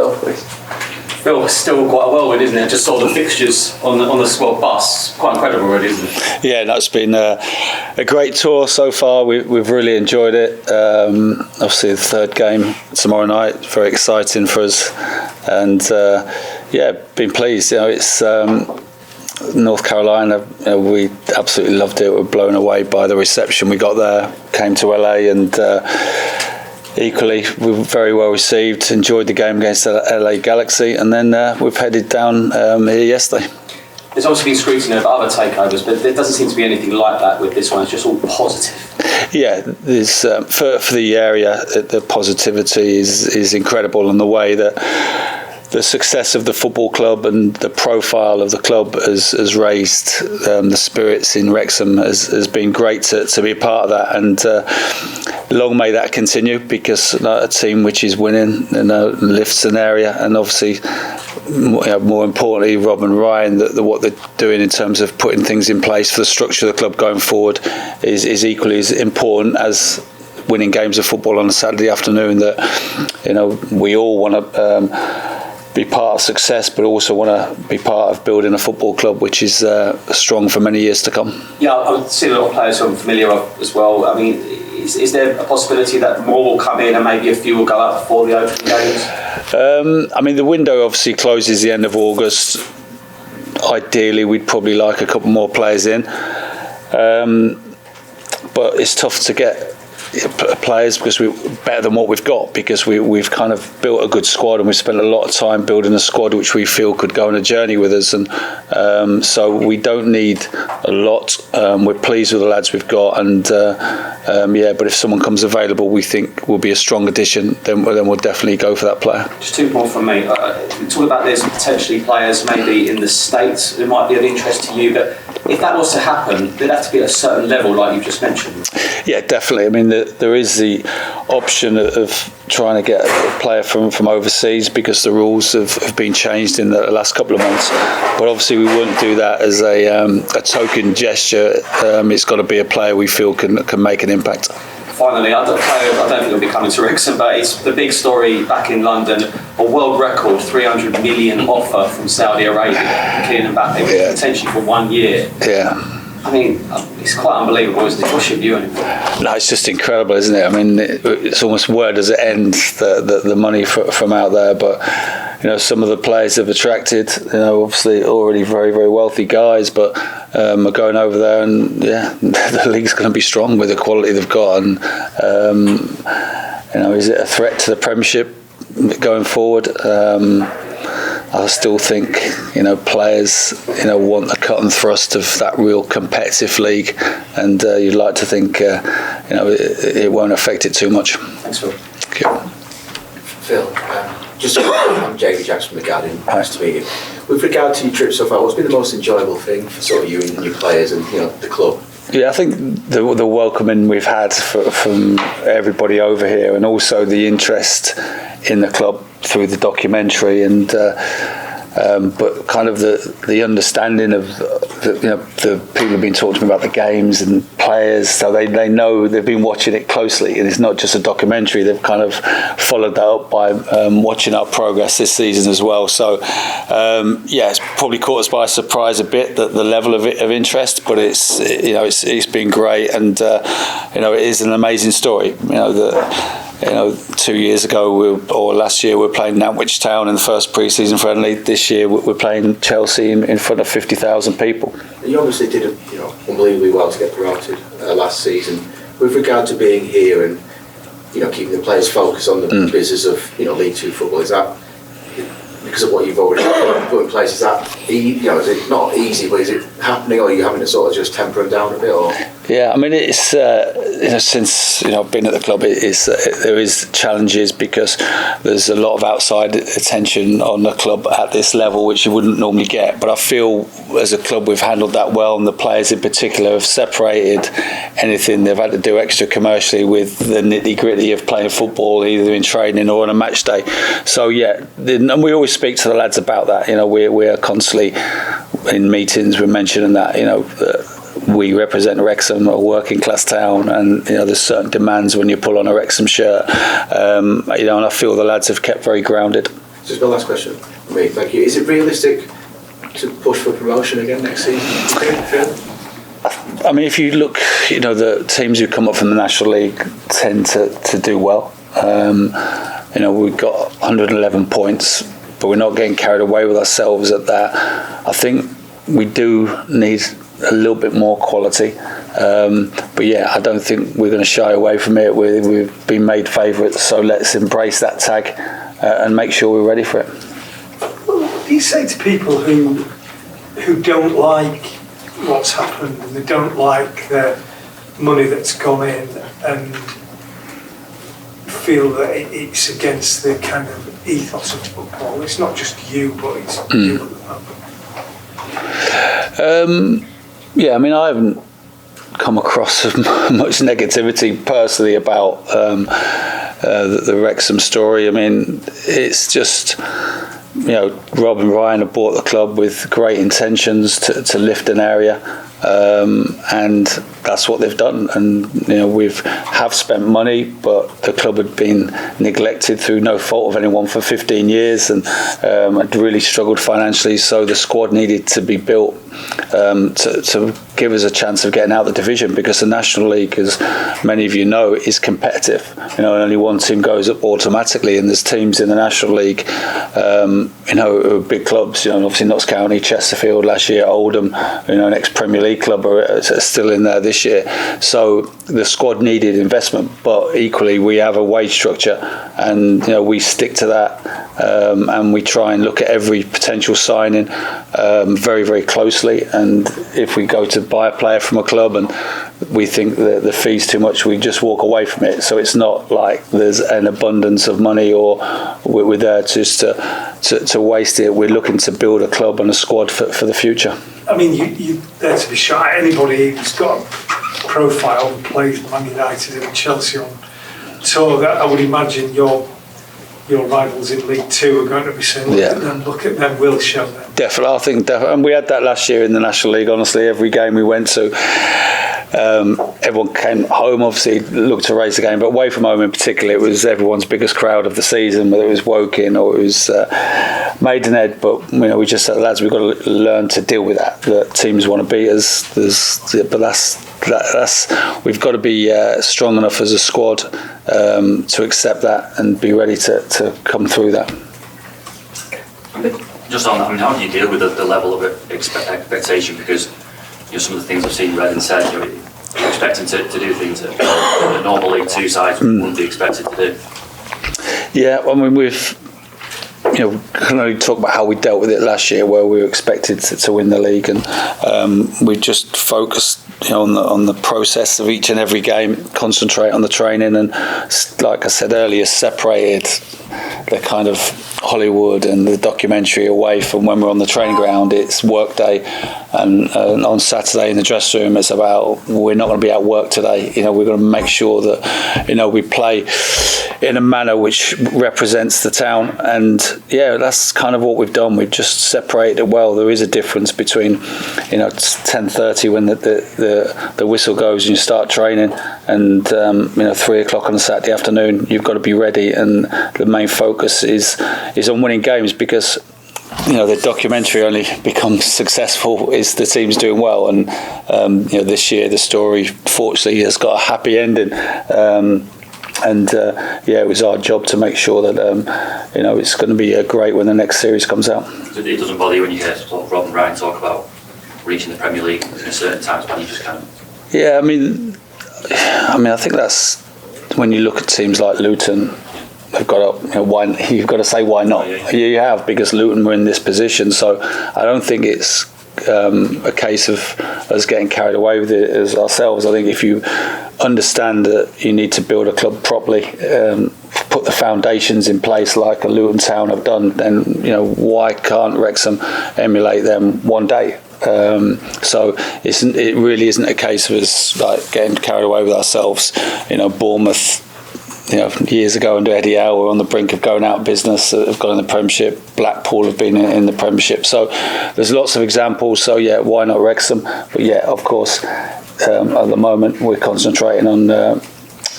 Phil, please. Phil, still quite a whirlwind, isn't it? Just saw the fixtures on the squad bus. Quite incredible, really, isn't it? Yeah, that's been a great tour so far. We've really enjoyed it. Obviously, the third game tomorrow night, very exciting for us, and been pleased. It's North Carolina. We absolutely loved it. We were blown away by the reception we got there. Came to LA and. Equally, we were very well received, enjoyed the game against LA Galaxy, and then we've headed down here yesterday. There's obviously been scrutiny of other takeovers, but there doesn't seem to be anything like that with this one. It's just all positive. Yeah, there's for the area, the positivity is incredible, and the way that the success of the football club and the profile of the club has raised the spirits in Wrexham has been great to be a part of that, and long may that continue, because a team which is winning lifts an area, and obviously more importantly Rob and Ryan, what they're doing in terms of putting things in place for the structure of the club going forward is equally as important as winning games of football on a Saturday afternoon. That we all want to be part of success, but also want to be part of building a football club which is strong for many years to come. Yeah, I would see a lot of players who I'm familiar with as well. I mean, is there a possibility that more will come in and maybe a few will go out before the opening games? I mean, the window obviously closes the end of August. Ideally, we'd probably like a couple more players in, but it's tough to get players because we're better than what we've got, because we've kind of built a good squad, and we've spent a lot of time building a squad which we feel could go on a journey with us, and so we don't need a lot. We're pleased with the lads we've got, and but if someone comes available we think will be a strong addition, then we'll definitely go for that player. Just two more from me. Talk about there's potentially players maybe in the States who might be of interest to you, but if that was to happen, they'd have to be at a certain level like you just mentioned. Yeah, definitely. I mean, there is the option of trying to get a player from overseas, because the rules have been changed in the last couple of months, but obviously we wouldn't do that as a token gesture. It's got to be a player we feel can make an impact. Finally, I don't think he'll be coming to Wrexham, but it's the big story back in London. A world record 300 million offer from Saudi Arabia for Kylian Mbappe, potentially for 1 year. Yeah. I mean, it's quite unbelievable, isn't it? What's your view on it? No, it's just incredible, isn't it? I mean, it's almost where does it end, the money from out there? But some of the players have attracted, obviously already very, very wealthy guys, but are going over there, and the league's going to be strong with the quality they've got. And is it a threat to the Premiership going forward? I still think players want the cut and thrust of that real competitive league, and you'd like to think it won't affect it too much. Thanks, Phil. Okay. Phil, I'm Jamie Jackson from The Guardian. Nice to meet you. With regard to your trip so far, what's been the most enjoyable thing for sort of you and your players and the club? Yeah, I think the welcoming we've had from everybody over here, and also the interest in the club through the documentary, and but kind of the understanding of the people have been talking to me about the games and players, so they know they've been watching it closely, and it's not just a documentary. They've kind of followed that up by watching our progress this season as well. So it's probably caught us by surprise a bit, that the level of interest, but it's been great, and it is an amazing story. 2 years ago or last year we were playing Nantwich Town in the first pre-season friendly. This year we're playing Chelsea in front of 50,000 people. You obviously did unbelievably well to get promoted last season. With regard to being here and keeping the players focused on the business of League Two football, is that because of what you've already put in place? Is that is it not easy, but is it happening, or are you having to sort of just temper them down a bit? Or yeah, I mean, it's since I've been at the club, there is challenges, because there's a lot of outside attention on the club at this level which you wouldn't normally get. But I feel as a club we've handled that well, and the players in particular have separated anything they've had to do extra commercially with the nitty-gritty of playing football, either in training or on a match day. So and we always speak to the lads about that. We're constantly in meetings, we're mentioning that we represent Wrexham, a working class town, and there's certain demands when you pull on a Wrexham shirt, and I feel the lads have kept very grounded. Just my last question for me. Thank you. Is it realistic to push for promotion again next season? I mean, if you look, the teams who come up from the National League tend to do well. We've got 111 points, but we're not getting carried away with ourselves at that. I think we do need a little bit more quality. But yeah, I don't think we're going to shy away from it. We've been made favourites, so let's embrace that tag and make sure we're ready for it. What do you say to people who don't like what's happened and they don't like the money that's gone in and feel that it's against the kind of ethos of football? It's not just you, but it's you at the moment. Yeah, I mean, I haven't come across much negativity personally about the Wrexham story. I mean, it's just, Rob and Ryan have bought the club with great intentions to lift an area, and that's what they've done. And have spent money, but the club had been neglected through no fault of anyone for 15 years, and had really struggled financially. So the squad needed to be built to give us a chance of getting out of the division, because the National League, as many of you know, is competitive. And only one team goes up automatically, and there's teams in the National League, who are big clubs. Obviously Notts County, Chesterfield last year, Oldham, an ex-Premier League club are still in there this year. So the squad needed investment, but equally we have a wage structure, and we stick to that, and we try and look at every potential signing very, very closely. And if we go to buy a player from a club and we think that the fee's too much, we just walk away from it. So it's not like there's an abundance of money or we're there just to waste it. We're looking to build a club and a squad for the future. I mean, you're there to be shy. Anybody who's got a profile and plays Man United and Chelsea on tour, that I would imagine your rivals in League Two are going to be saying, look at them, we'll show them. Definitely, I think definitely. And we had that last year in the National League, honestly. Every game we went to, everyone came home, obviously looked to raise the game, but away from home in particular, it was everyone's biggest crowd of the season, whether it was Woking or it was Maidenhead. But we just said, lads, we've got to learn to deal with that. That teams want to beat us, but that's we've got to be strong enough as a squad to accept that and be ready to come through that. Just on that, I mean, how do you deal with the level of expectation? Because some of the things I've seen read and said, you're expecting to do things that the normal League Two sides wouldn't be expected to do. Yeah, I mean, we've can only talk about how we dealt with it last year, where we were expected to win the league, and we just focused on the process of each and every game, concentrate on the training, and like I said earlier, separated the kind of Hollywood and the documentary away from when we're on the training ground. It's work day, and on Saturday in the dressing room, it's about we're not going to be at work today. We're going to make sure that we play in a manner which represents the town, and that's kind of what we've done. We've just separated it well. There is a difference between 10:30 when the whistle goes and you start training, and 3:00 on a Saturday afternoon. You've got to be ready, and the main focus is on winning games, because the documentary only becomes successful is the team's doing well. And this year the story fortunately has got a happy ending. It was our job to make sure that it's going to be great when the next series comes out. So it doesn't bother you when you hear Rob and Ryan talk about reaching the Premier League in certain times when you just kind of... Yeah, I mean, I think that's when you look at teams like Luton. They've got to, you've got to say why not. You have, because Luton were in this position. So I don't think it's a case of us getting carried away with it as ourselves. I think if you understand that you need to build a club properly, put the foundations in place like a Luton Town have done, then why can't Wrexham emulate them one day? So it really isn't a case of us like getting carried away with ourselves. Bournemouth, years ago under Eddie Howe were on the brink of going out of business, have gone in the Premiership. Blackpool have been in the Premiership. So there's lots of examples. So why not Wrexham? But of course, at the moment we're concentrating on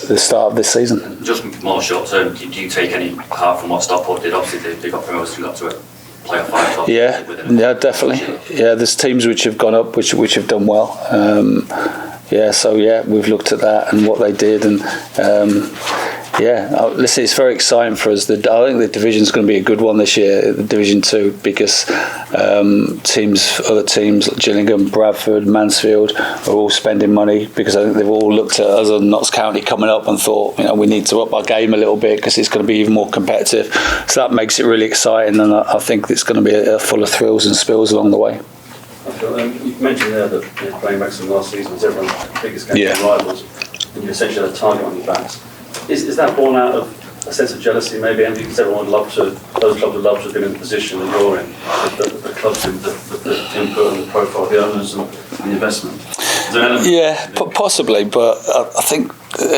the start of this season. Just more short term, do you take any part from what Stockport did? Obviously, they got promoted and got to a playoff final. Yeah, definitely. Yeah, there's teams which have gone up, which have done well. We've looked at that and what they did, and listen, it's very exciting for us. I think the division's going to be a good one this year, the Division 2, because other teams like Gillingham, Bradford, Mansfield are all spending money, because I think they've all looked at us and Notts County coming up and thought, we need to up our game a little bit because it's going to be even more competitive. So that makes it really exciting, and I think it's going to be full of thrills and spills along the way. You mentioned there that playing Wrexham last season was everyone's biggest game of rivals, and you essentially had a target on your backs. Is that born out of a sense of jealousy, maybe, Andy? Because those clubs would love to have been in the position that you're in, the clubs with the input and the profile of the owners and the investment. Yeah, possibly, but I think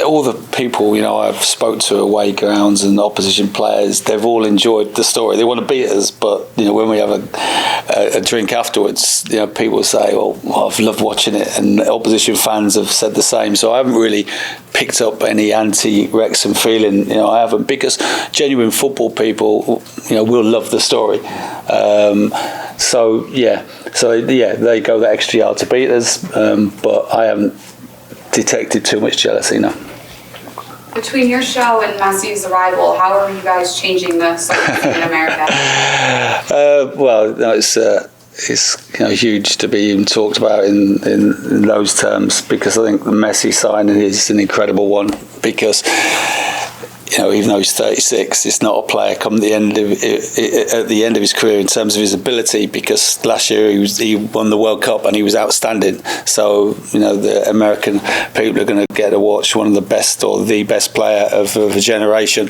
all the people I've spoke to away grounds and opposition players, they've all enjoyed the story. They want to beat us, but when we have a drink afterwards, people say, "Well, I've loved watching it," and opposition fans have said the same. So I haven't really picked up any anti-Wrexham feeling. I haven't, because genuine football people, will love the story. They go the extra yard to beat us, but I haven't detected too much jealousy, no. Between your show and Matthew's arrival, how are you guys changing the soccer in America? It's huge to be even talked about in those terms, because I think the Messi signing is an incredible one, because even though he's 36, it's not a player come at the end of his career in terms of his ability, because last year he won the World Cup and he was outstanding. So the American people are going to get to watch one of the best, or the best player of a generation,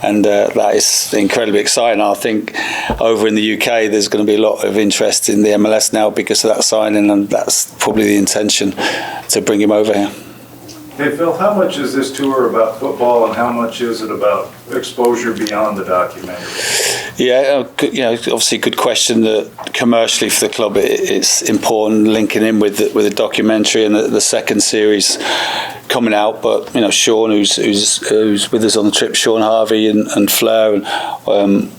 and that is incredibly exciting. I think over in the UK there's going to be a lot of interest in the MLS now because of that signing, and that's probably the intention, to bring him over here. Hey Phil, how much is this tour about football, and how much is it about exposure beyond the documentary? Yeah, obviously good question. That commercially for the club, it's important linking in with the documentary and the second series coming out. But Sean, who's with us on the trip, Sean Harvey and Fleur, and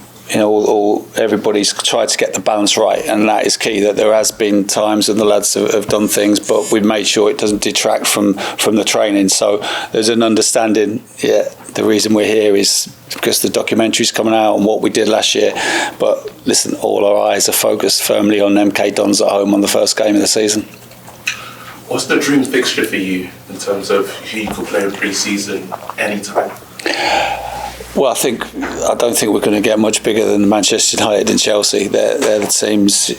everybody's tried to get the balance right, and that is key. That there has been times when the lads have done things, but we've made sure it doesn't detract from the training. So there's an understanding. Yeah, the reason we're here is because the documentary's coming out and what we did last year. But listen, all our eyes are focused firmly on MK Dons at home on the first game of the season. What's the dream fixture for you in terms of who you could play in pre-season anytime? Well, I don't think we're going to get much bigger than Manchester United and Chelsea. They're the teams,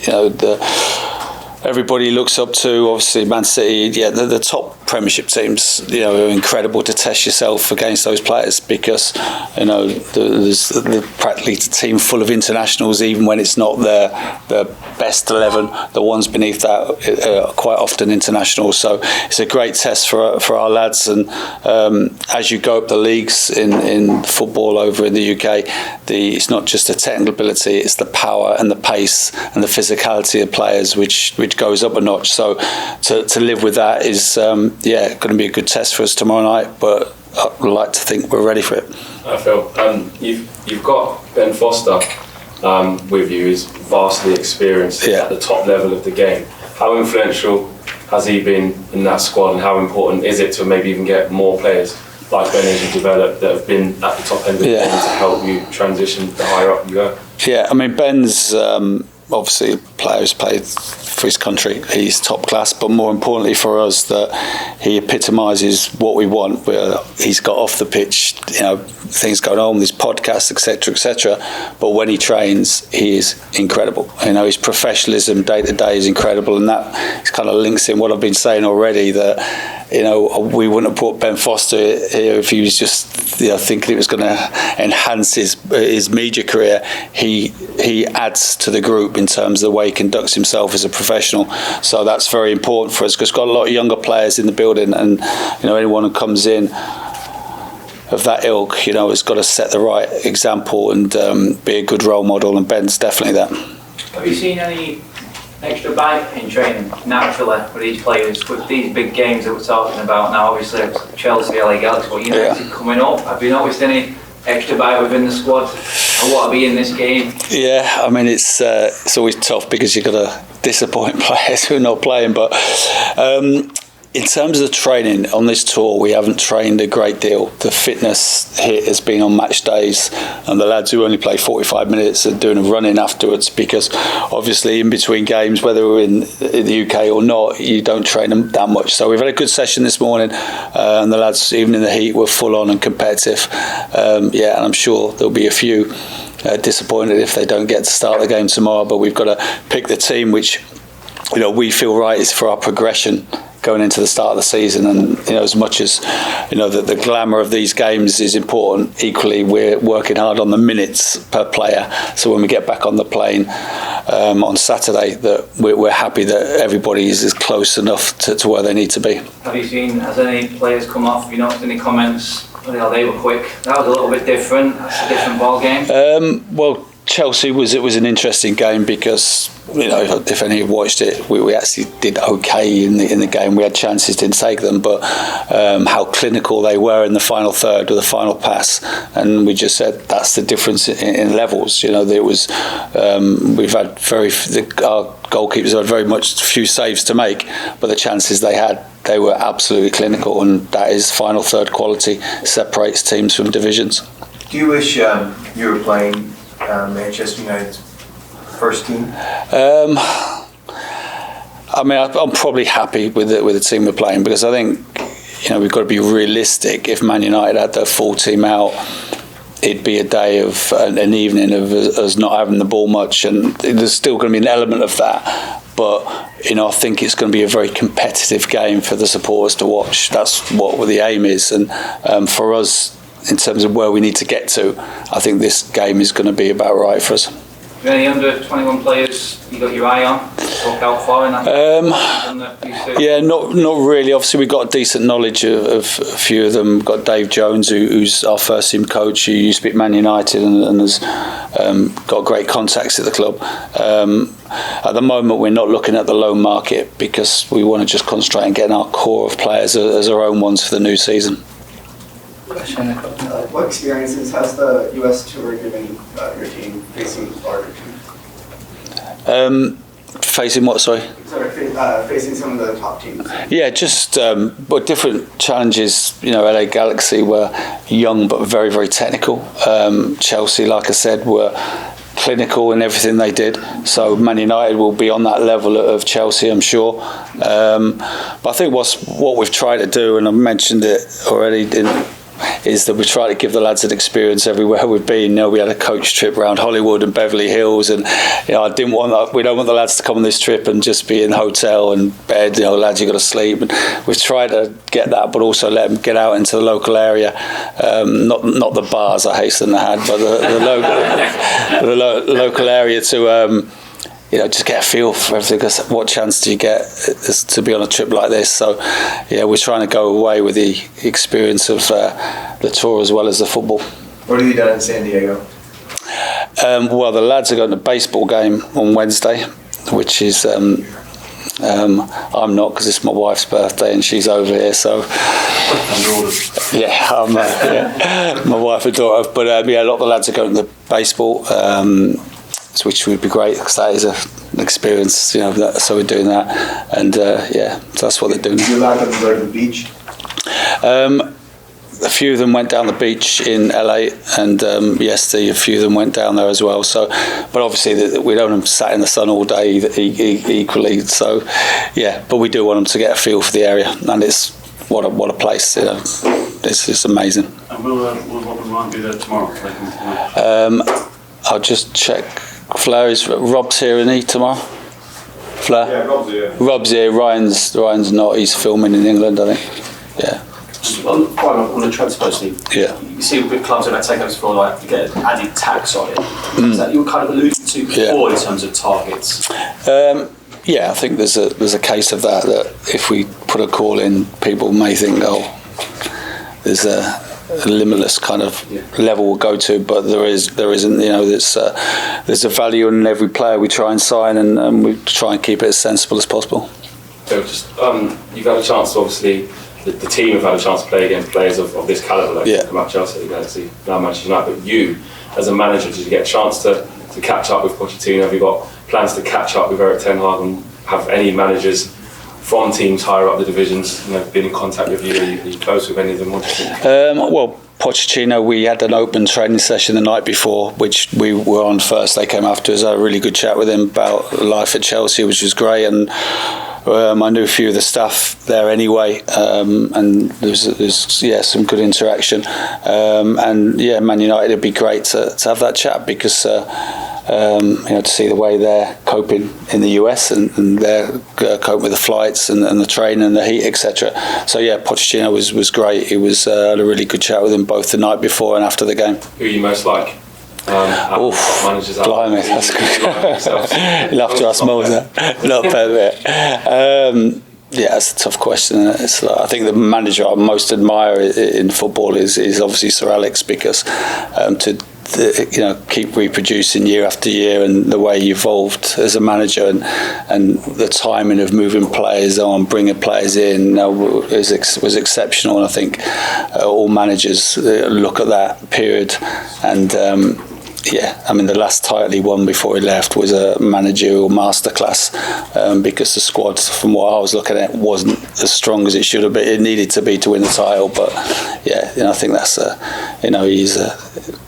everybody looks up to. Obviously, Man City, the top Premiership teams, are incredible to test yourself against those players, because there's practically a team full of internationals, even when it's not the best 11. The ones beneath that are quite often internationals. So it's a great test for our lads. And as you go up the leagues in football over in the UK, it's not just the technical ability, it's the power and the pace and the physicality of players which goes up a notch. So to live with that is going to be a good test for us tomorrow night, but I'd like to think we're ready for it. Phil, you've got Ben Foster with you, who's vastly experienced at the top level of the game. How influential has he been in that squad, and how important is it to maybe even get more players like Ben as you develop that have been at the top end of the game to help you transition the higher up you go? Yeah, I mean, Ben's obviously a player who's played for his country. He's top class, but more importantly for us, that he epitomises what we want. He's got off the pitch, things going on, these podcasts, etc., but when he trains, he is incredible. His professionalism day to day is incredible, and that kind of links in what I've been saying already, that we wouldn't have brought Ben Foster here if he was just thinking it was going to enhance his media career. He adds to the group in terms of the way he conducts himself as a professional. So that's very important for us, because we've got a lot of younger players in the building, and anyone who comes in of that ilk, has got to set the right example and be a good role model, and Ben's definitely that. Have you seen any extra bite in training naturally with these players, with these big games that we're talking about now? Obviously, Chelsea, LA Galaxy, but United coming up. Have you noticed any extra bite within the squad? I want to be in this game. Yeah, I mean it's always tough because you've got to disappoint players who are not playing. But in terms of the training on this tour, we haven't trained a great deal. The fitness hit has been on match days, and the lads who only play 45 minutes are doing a run-in afterwards, because obviously in between games, whether we're in the UK or not, you don't train them that much. So we've had a good session this morning, and the lads, even in the heat, were full on and competitive. And I'm sure there'll be a few disappointed if they don't get to start the game tomorrow, but we've got to pick the team which we feel right is for our progression going into the start of the season. And as much as the glamour of these games is important, equally we're working hard on the minutes per player, so when we get back on the plane on Saturday, that we're happy that everybody is close enough to where they need to be. Have you seen, has any players come off, any comments? They were quick. That was a little bit different. That's a different ball game. Well, Chelsea was an interesting game because if any of you watched it, we actually did okay in the game. We had chances, didn't take them, but how clinical they were in the final third with the final pass, and we just said that's the difference in levels. There was we've had our goalkeepers had very much few saves to make, but the chances they had, they were absolutely clinical, and that is final third quality, separates teams from divisions. Do you wish you were playing Manchester United's first team? I mean, I'm probably happy with the team we're playing, because I think we've got to be realistic. If Man United had their full team out, it'd be a day of an evening of us not having the ball much, and there's still going to be an element of that. But I think it's going to be a very competitive game for the supporters to watch. That's what the aim is, and for us, in terms of where we need to get to, I think this game is going to be about right for us. Are there any under 21 players you got your eye on? Look out for in that? Yeah, not really. Obviously, we've got a decent knowledge of a few of them. We've got Dave Jones, who's our first team coach, who used to be at Man United and has got great contacts at the club. At the moment, we're not looking at the loan market because we want to just concentrate on getting our core of players as our own ones for the new season. What experiences has the US tour given your team facing larger teams? Facing what, sorry? Facing some of the top teams. Yeah, just but different challenges. LA Galaxy were young but very, very technical. Chelsea, like I said, were clinical in everything they did. So Man United will be on that level of Chelsea, I'm sure. But I think what we've tried to do, and I mentioned it already, is that we try to give the lads an experience everywhere we've been. We had a coach trip around Hollywood and Beverly Hills, and we don't want the lads to come on this trip and just be in the hotel and bed. Lads, you got to sleep. And we've tried to get that, but also let them get out into the local area. Not the bars, I hasten to add, but the local area to. Just get a feel for everything, because what chance do you get to be on a trip like this? So, we're trying to go away with the experience of the tour as well as the football. What have you done in San Diego? Well, the lads are going to a baseball game on Wednesday, which is I'm not, because it's my wife's birthday and she's over here. So, my wife and daughter. But a lot of the lads are going to baseball. Which would be great, because that is an experience, so we're doing that, and so that's what they're doing. Do you allow them to go to the beach? A few of them went down the beach in LA, and yesterday a few of them went down there as well. So, but obviously we don't want them sat in the sun all day equally. So, but we do want them to get a feel for the area, and it's what a place. It's amazing. And will Rob and Ryan be there tomorrow? I'll just check. Rob's here, isn't he, tomorrow? Fleur? Yeah, Rob's here. Rob's here. Ryan's not. He's filming in England, I think. Yeah. Just on the transfer scene. Yeah. You see with clubs when they take over for you get an added tax on it. Is that you were kind of alluding to before in terms of targets? I think there's a case of that if we put a call in, people may think, there's limitless kind of level we'll go to, but there isn't. There's a value in every player we try and sign, and we try and keep it as sensible as possible. So just you've had a chance to obviously. The team have had a chance to play against players of this calibre, like come out Chelsea, Galaxy, now Manchester United. But you, as a manager, did you get a chance to catch up with Pochettino? Have you got plans to catch up with Eric Ten Hag, and have any managers from teams higher up the divisions been in contact with you? Are you close with any of them? Well, Pochettino, we had an open training session the night before, which we were on first. They came after us. I had a really good chat with him about life at Chelsea, which was great, and I knew a few of the staff there anyway, and there's some good interaction. Man United, it'd be great to have that chat, because to see the way they're coping in the US and they're coping with the flights and the training and the heat, etc. So Pochettino was great. He was had a really good chat with him both the night before and after the game. Who are you most like? Managers out. Blimey, that's good. You'll have to ask Mo that. Not perfect. It's a tough question. It's I think the manager I most admire in football is obviously Sir Alex, because to keep reproducing year after year, and the way he evolved as a manager, and the timing of moving players on, bringing players in was exceptional. And I think all managers look at that period, and the last title he won before he left was a managerial masterclass, because the squad, from what I was looking at, wasn't as strong as it should have been. It needed to be to win the title, but I think that's he's an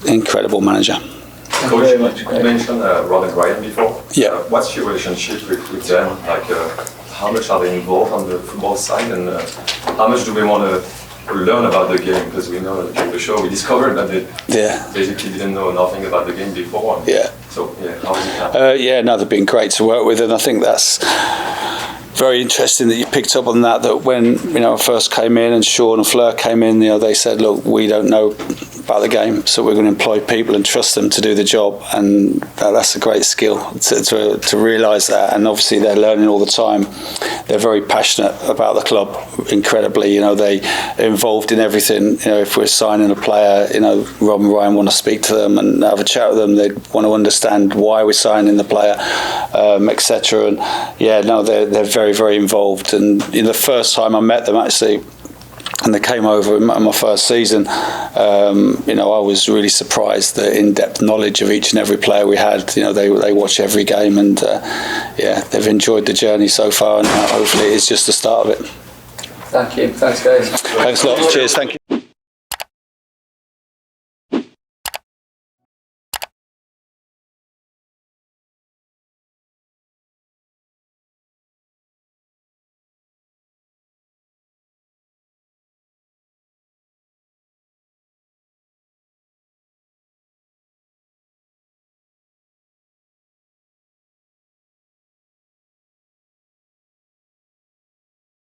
incredible manager. Coach, you mentioned Ron and Ryan before. Yeah. What's your relationship with them? Like, how much are they involved on the football side, and how much do we want to learn about the game? Because we know during the show we discovered that they basically didn't know nothing about the game before. So how is it? They've been great to work with, and I think that's very interesting that you picked up on that when I first came in and Sean and Fleur came in. They said, look, we don't know about the game, so we're going to employ people and trust them to do the job, and that's a great skill to realise that. And obviously they're learning all the time. They're very passionate about the club, incredibly. They're involved in everything. If we're signing a player, Rob and Ryan want to speak to them and have a chat with them. They want to understand why we're signing the player, etc. And they're very, very involved. And the first time I met them, actually, and they came over in my first season, I was really surprised the in-depth knowledge of each and every player we had. They watch every game, and they've enjoyed the journey so far, and hopefully it's just the start of it. Thank you. Thanks, guys. Thanks a lot. Cheers. Thank you.